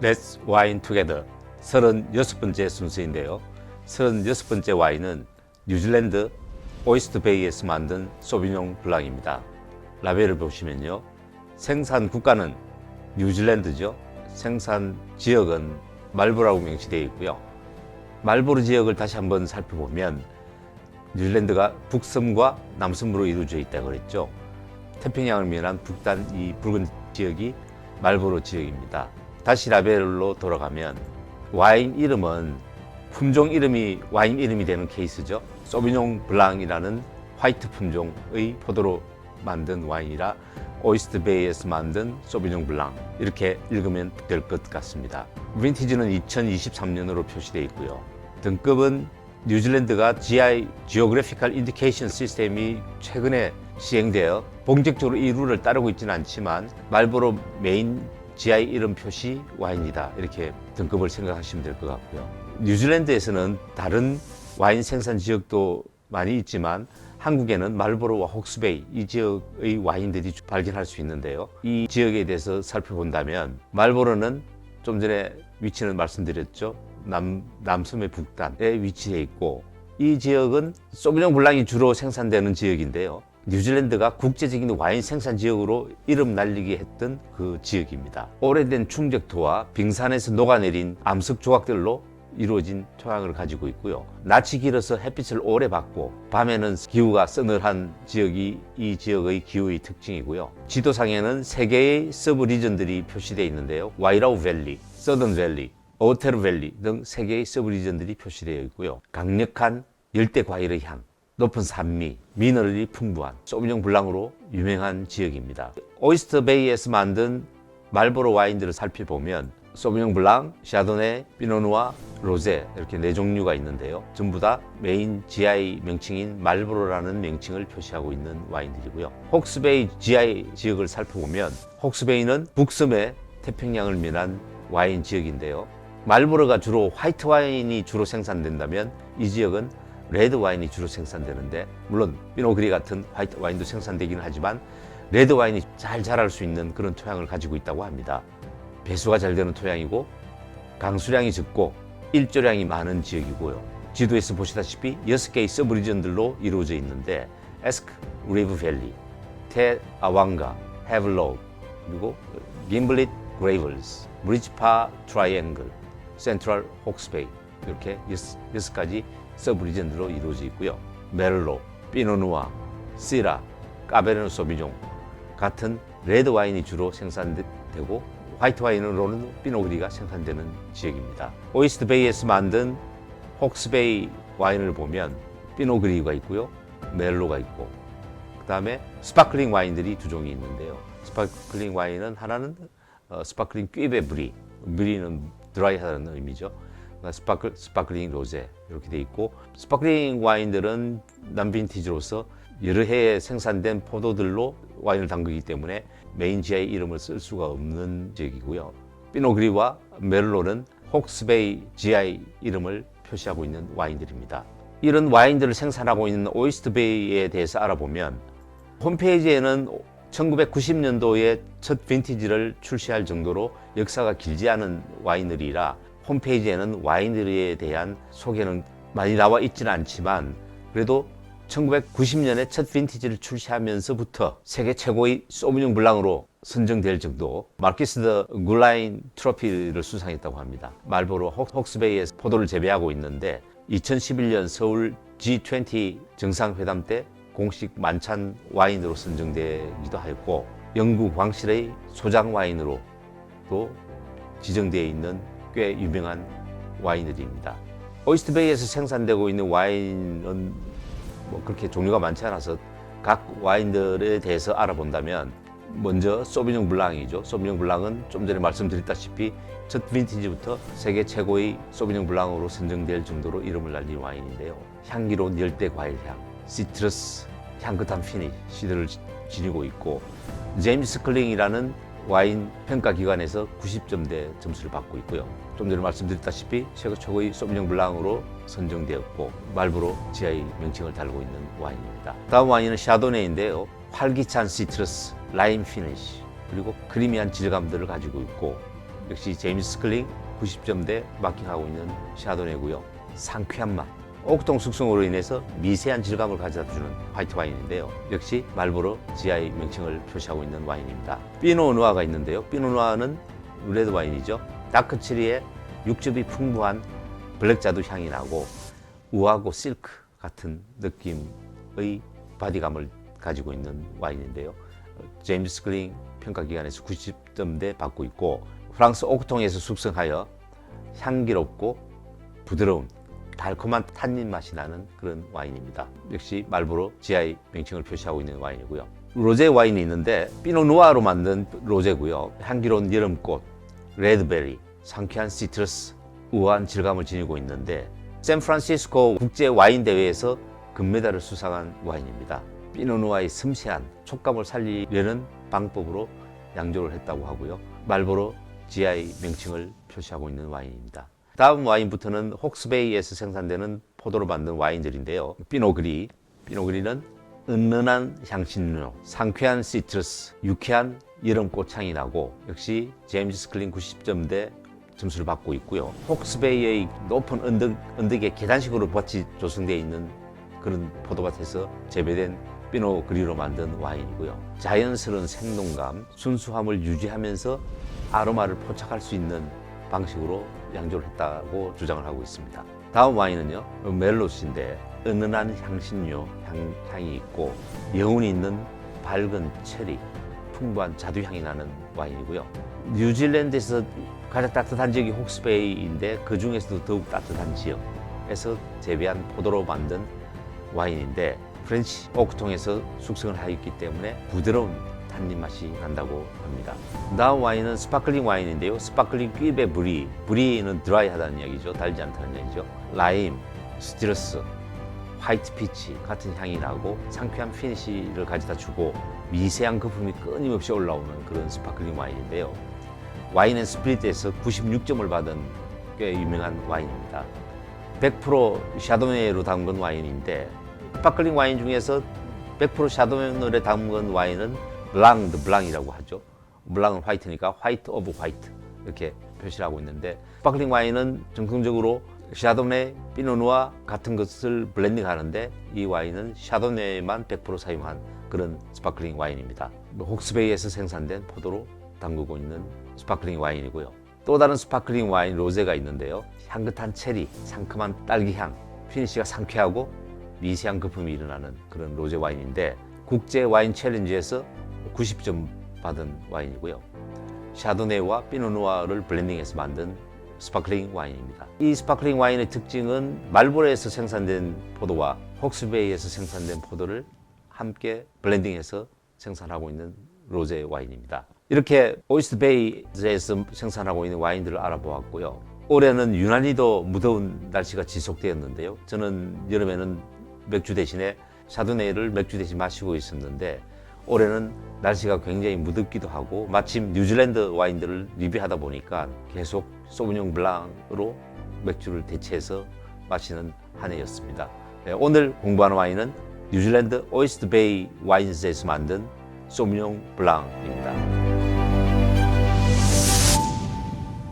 Let's Wine Together 36번째 순서인데요. 36번째 와인은 뉴질랜드 오이스트 베이에서 만든 소비뇽 블랑입니다. 라벨을 보시면요. 생산 국가는 뉴질랜드죠. 생산 지역은 말보라고 명시되어 있고요. 말보르 지역을 다시 한번 살펴보면 뉴질랜드가 북섬과 남섬으로 이루어져 있다고 그랬죠. 태평양을 면한 북단 이 붉은 지역이 말보로 지역입니다. 다시 라벨로 돌아가면 와인 이름은 품종 이름이 와인 이름이 되는 케이스죠. 소비뇽 블랑이라는 화이트 품종의 포도로 만든 와인이라 오이스트 베이에서 만든 소비뇽 블랑 이렇게 읽으면 될 것 같습니다. 빈티지는 2023년으로 표시되어 있고요. 등급은 뉴질랜드가 GI (Geographical Indication) 시스템이 최근에 시행되어 본격적으로 이 룰을 따르고 있지는 않지만 말보로 메인 GI 이름 표시 와인이다 이렇게 등급을 생각하시면 될 것 같고요. 뉴질랜드에서는 다른 와인 생산 지역도 많이 있지만 한국에는 말보로와 혹스베이 이 지역의 와인들이 발견할 수 있는데요. 이 지역에 대해서 살펴본다면 말보로는 좀 전에 위치는 말씀드렸죠. 남섬의 북단에 위치해 있고 이 지역은 소비뇽 블랑이 주로 생산되는 지역인데요. 뉴질랜드가 국제적인 와인 생산 지역으로 이름 날리게 했던 그 지역입니다. 오래된 충적토와 빙산에서 녹아내린 암석 조각들로 이루어진 토양을 가지고 있고요. 낯이 길어서 햇빛을 오래 받고 밤에는 기후가 서늘한 지역이 이 지역의 기후의 특징이고요. 지도상에는 3개의 서브 리전들이 표시되어 있는데요. 와이라우 밸리, 서던 밸리, 오테르 밸리 등 3개의 서브 리전들이 표시되어 있고요. 강력한 열대 과일의 향, 높은 산미, 미너럴이 풍부한 소비뇽 블랑으로 유명한 지역입니다. 오이스터 베이에서 만든 말보로 와인들을 살펴보면 소비뇽 블랑, 샤도네, 피노누아, 로제 이렇게 4종류가 있는데요. 전부 다 메인 GI 명칭인 말보로라는 명칭을 표시하고 있는 와인들이고요. 혹스베이 GI 지역을 살펴보면 혹스베이는 북섬의 태평양을 면한 와인 지역인데요. 말보로가 주로 화이트 와인이 주로 생산된다면 이 지역은 레드 와인이 주로 생산되는데 물론 피노그리 같은 화이트 와인도 생산되기는 하지만 레드 와인이 잘 자랄 수 있는 그런 토양을 가지고 있다고 합니다. 배수가 잘 되는 토양이고 강수량이 적고 일조량이 많은 지역이고요. 지도에서 보시다시피 6개의 서브리전들로 이루어져 있는데 에스크 리브 밸리, 테 아왕가, 헤블로우, 그리고 김블릿 그레이블스, 브리지파 트라이앵글, 센트럴 혹스베이 이렇게 6가지 서브리전들로 이루어져 있고요. 메를로, 피노누아, 시라, 까베르네 소비뇽 같은 레드 와인이 주로 생산되고 화이트 와인으로는 피노그리가 생산되는 지역입니다. 오이스트 베이에서 만든 혹스베이 와인을 보면 피노그리가 있고요. 멜로가 있고 그 다음에 스파클링 와인들이 2종이 있는데요. 스파클링 와인은 하나는 스파클링 퀴베 브리, 브리는 드라이하다는 의미죠. 스파클링 로제 이렇게 돼 있고 스파클링 와인들은 남빈티지로서 여러 해에 생산된 포도들로 와인을 담그기 때문에 메인 GI 이름을 쓸 수가 없는 지역이고요. 피노그리와 메를로는 혹스베이 GI 이름을 표시하고 있는 와인들입니다. 이런 와인들을 생산하고 있는 오이스트베이에 대해서 알아보면 홈페이지에는 1990년도에 첫 빈티지를 출시할 정도로 역사가 길지 않은 와이너리라 홈페이지에는 와이너리에 대한 소개는 많이 나와 있지는 않지만 그래도 1990년에 첫 빈티지를 출시하면서부터 세계 최고의 소비뇽 블랑으로 선정될 정도 마키스 드 굴라인 트로피를 수상했다고 합니다. 말보로 혹스베이에서 포도를 재배하고 있는데 2011년 서울 G20 정상회담 때 공식 만찬 와인으로 선정되기도 했고 영국 왕실의 소장 와인으로도 지정되어 있는 꽤 유명한 와이너리입니다. 오이스트베이에서 생산되고 있는 와인은 그렇게 종류가 많지 않아서 각 와인들에 대해서 알아본다면 먼저 소비뇽 블랑이죠. 소비뇽 블랑은 좀 전에 말씀드렸다시피 첫 빈티지부터 세계 최고의 소비뇽 블랑으로 선정될 정도로 이름을 날린 와인인데요. 향기로운 열대 과일 향, 시트러스, 향긋한 피니시들을 지니고 있고 제임스 클링이라는 와인 평가 기관에서 90점대 점수를 받고 있고요. 좀 전에 말씀드렸다시피 세계 최고의 소비뇽 블랑으로 선정되었고 말보로 GI 명칭을 달고 있는 와인입니다. 다음 와인은 샤도네인데요. 활기찬 시트러스, 라임 피니쉬 그리고 크리미한 질감들을 가지고 있고 역시 제임스 클링 90점대 마킹하고 있는 샤도네고요. 상쾌한 맛, 옥통 숙성으로 인해서 미세한 질감을 가져다주는 화이트 와인인데요. 역시 말보로 GI 명칭을 표시하고 있는 와인입니다. 피노 누아가 있는데요. 피노 누아는 레드 와인이죠. 다크 체리의 육즙이 풍부한 블랙자두 향이 나고 우아하고 실크 같은 느낌의 바디감을 가지고 있는 와인인데요. 제임스 클링 평가기관에서 90점대 받고 있고 프랑스 옥통에서 숙성하여 향기롭고 부드러운 달콤한 탄닌 맛이 나는 그런 와인입니다. 역시 말보로 GI 명칭을 표시하고 있는 와인이고요. 로제 와인이 있는데 피노 누아로 만든 로제고요. 향기로운 여름꽃, 레드베리, 상쾌한 시트러스, 우아한 질감을 지니고 있는데 샌프란시스코 국제 와인 대회에서 금메달을 수상한 와인입니다. 피노 누아의 섬세한 촉감을 살리려는 방법으로 양조를 했다고 하고요. 말보로 GI 명칭을 표시하고 있는 와인입니다. 다음 와인부터는 혹스베이에서 생산되는 포도로 만든 와인들인데요. 피노그리, 피노그리는 은은한 향신료, 상쾌한 시트러스, 유쾌한 여름 꽃향이 나고 역시 제임스 클린 90점대 점수를 받고 있고요. 혹스베이의 높은 언덕에 계단식으로 밭이 조성되어 있는 그런 포도밭에서 재배된 피노그리로 만든 와인이고요. 자연스러운 생동감, 순수함을 유지하면서 아로마를 포착할 수 있는 방식으로 양조를 했다고 주장을 하고 있습니다. 다음 와인은요, 멜로스인데 은은한 향신료 향이 있고 여운이 있는 밝은 체리, 풍부한 자두향이 나는 와인이고요. 뉴질랜드에서 가장 따뜻한 지역이 혹스베이인데 그 중에서도 더욱 따뜻한 지역에서 재배한 포도로 만든 와인인데 프렌치 오크통에서 숙성을 하였기 때문에 부드러운 탄닌 맛이 난다고 합니다. 다음 와인은 스파클링 와인인데요. 스파클링 퀴베 브리, 브리는 드라이하다는 이야기죠. 달지 않다는 이야기죠. 라임, 스티러스, 화이트 피치 같은 향이 나고 상쾌한 피니쉬를 가져다 주고 미세한 거품이 끊임없이 올라오는 그런 스파클링 와인인데요. 와인 앤 스피릿에서 96점을 받은 꽤 유명한 와인입니다. 100% 샤도네로 담근 와인인데 스파클링 와인 중에서 100% 샤도네로 담근 와인은 블랑 드 블랑이라고 하죠. 블랑은 화이트니까 화이트 오브 화이트 이렇게 표시를 하고 있는데 스파클링 와인은 정통적으로 샤도네, 피노누아 같은 것을 블렌딩하는데 이 와인은 샤도네만 100% 사용한 그런 스파클링 와인입니다. 혹스베이에서 생산된 포도로 담그고 있는 스파클링 와인이고요. 또 다른 스파클링 와인 로제가 있는데요. 향긋한 체리, 상큼한 딸기향, 피니쉬가 상쾌하고 미세한 거품이 일어나는 그런 로제 와인인데 국제 와인 챌린지에서 90점 받은 와인이고요. 샤도네와 피노누아를 블렌딩해서 만든 스파클링 와인입니다. 이 스파클링 와인의 특징은 말보로에서 생산된 포도와 혹스베이에서 생산된 포도를 함께 블렌딩해서 생산하고 있는 로제 와인입니다. 이렇게 오이스트베이에서 생산하고 있는 와인들을 알아보았고요. 올해는 유난히도 무더운 날씨가 지속되었는데요. 저는 여름에는 맥주 대신에 샤도네를 맥주 대신 마시고 있었는데 올해는 날씨가 굉장히 무덥기도 하고 마침 뉴질랜드 와인들을 리뷰하다 보니까 계속 소비뇽 블랑으로 맥주를 대체해서 마시는 한 해였습니다. 오늘 공부하는 와인은 뉴질랜드 오이스트 베이 와인스에서 만든 소비뇽 블랑입니다.